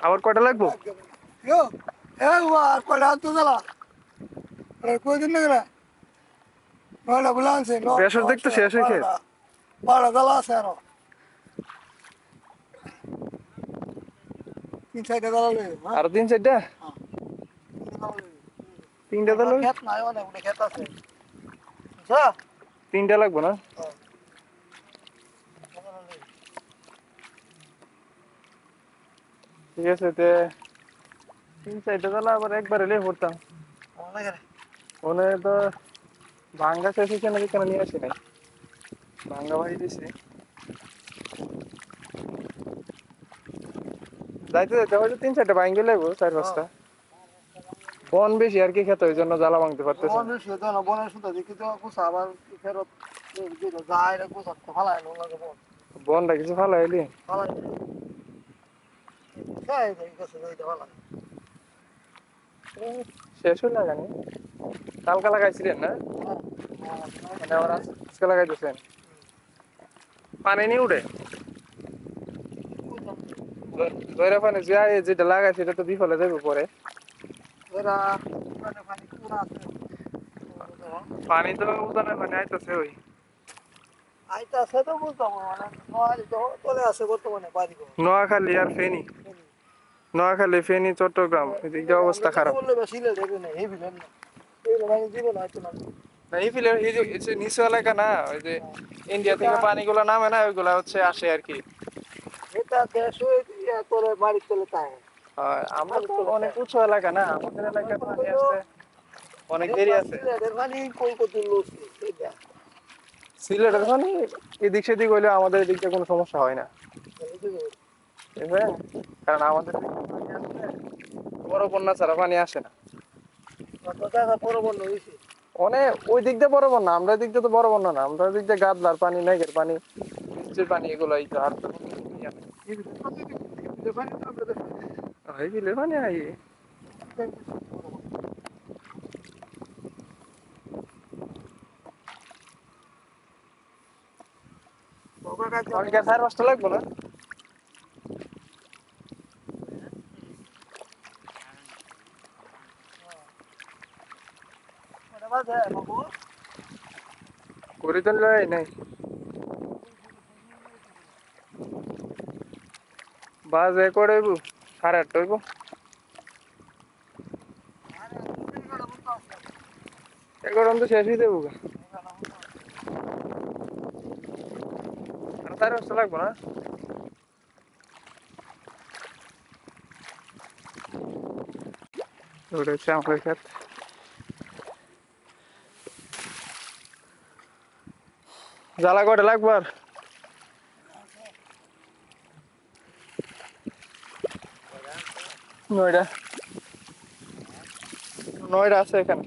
আবার কয়টা লাগবো? Yo, আর কয়টা তো জ্বালা কয়দিন না গেলে নয়টা গুলো আনছে বেসর দেখতো শেষ হয়ে খেয়ে। বারোটা জ্বালা আছে আরো 3-4টা জ্বালা লই হ্যাঁ আর 3-4টা? হ্যাঁ 3টা তো লই। ক্ষেত নাই অনেক উঠে ক্ষেত আছে বুঝছো 3টা লাগবো না? ঠিক আছে তে 3-4টা তাহলে আবার একবার এলেই পড়তাম। ওনে তো ভাঙ্গা শেষ হয়েছে নাকি কেন নিয়ে আসি নাই, ভাঙ্গা ভাই দিছে। যাইতে যাইতে হয়তো 3-4টা ভাঙ্গে লাগবো, 4-5টা। বন বেশি আর কি খেতে, ওই জন্য জ্বালা ভাঙতে পারতেছে না। বনের সুতা দেখি তো কুসা আবার ফেরত যায় কুসা ফালাই বনটা কিছু ভালো হইলি ফালাই ফালাই শেষ হইল না জানি। কালকা লাগাইছিলেন না, মানে আবার আজকে লাগাইতেছেন। পানি নিয়ে উঠে দইরা পানি যেটা লাগাইছে এটা তো বিফলে যাবে পরে। এরা পানি পুরা আছে পানি তো উদানে পানি আইতেছে ওই আইতা সে তো বুঝতাম মানে নয় চলে আসে বর্তমানে বাড়ি নোয়াখালী আর ফেনী। নোয়াখালী, ফেনী, চট্টগ্রাম এদিকে আমরা অবস্থা তো খারাপ। বললে বেশি লেগে না এই বিলেন না এই মানে জীবন হয়তো না না এই ফিলে এই যে নিচু এলাকা না, ওই যে ইন্ডিয়া থেকে পানিগুলো নামে না, ওইগুলা হচ্ছে আসে আর কি। এটা দেশ হয়ে তোরে বাড়ি চলে তাই আর আমরা তো অনেক উঁচু এলাকা না, আমাদের এলাকায় পানি আসতে অনেক দেরি আছে। সিলেটের পানি কই কত লোক এটা সিলেটের পানি এদিক সেদিক হইলে আমাদের এদিক দিয়ে কোনো সমস্যা হয় না, ঠিক আছে? কারণ আমাদের এদিকে পানি আসলে বড় বন্যা ছাড়া পানি আসে না। কত টাকা পরবর্ণ হয়েছে অনেক ওই দিক দিয়ে বড় বন্যা, আমরা দিক দিয়ে তো বড় বন্যা না, আমরা দিক দিয়ে গাদলার পানি, নাইকের পানি, বৃষ্টির পানি, এগুলোই তো। আর তো এই বিলের পানি আই অনেক 4-5টা লাগবো না? করে তো লয় নাই বাজে করে 8:30 হইব। এগারো তো শেষ হয়ে যাবো গা। আর 4-5টা লাগবো না? ওটা হচ্ছে আমাদের ক্ষেত। জ্বালা কয়টা লাগবো আর? 9টা। 9টা আছে এখানে।